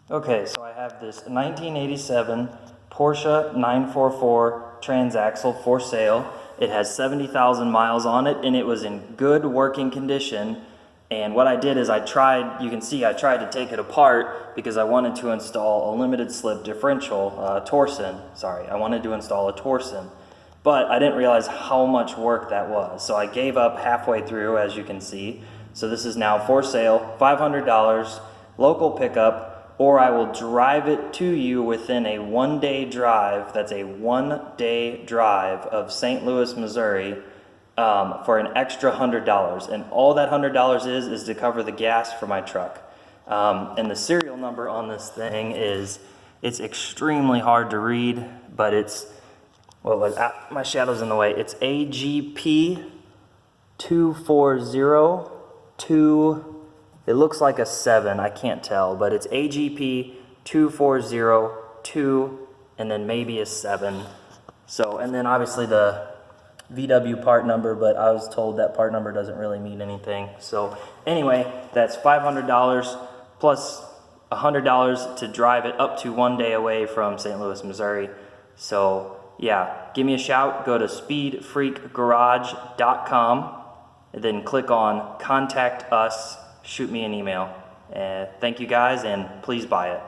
Okay, so I have this 1987 Porsche 944 transaxle for sale. It has 70,000 miles on it, and it was in good working condition. And what I did is you can see I tried to take it apart because I wanted to install a limited slip differential, Torsen. Sorry, I wanted to install a Torsen. But I didn't realize how much work that was. So I gave up halfway through, as you can see. So this is now for sale, $500, local pickup, or I will drive it to you within a 1-day drive. That's a 1-day drive of St. Louis, Missouri, for an extra $100. And all that $100 is to cover the gas for my truck. And the serial number on this thing it's extremely hard to read, but my shadow's in the way. It's AGP 2402. It looks like a 7, I can't tell, but it's AGP 2402 and then maybe a 7. So, and then obviously the VW part number, but I was told that part number doesn't really mean anything. So anyway, that's $500 plus $100 to drive it up to 1 day away from St. Louis, Missouri. So yeah, give me a shout. Go to speedfreakgarage.com and then click on Contact Us. Shoot me an email. Thank you guys, and please buy it.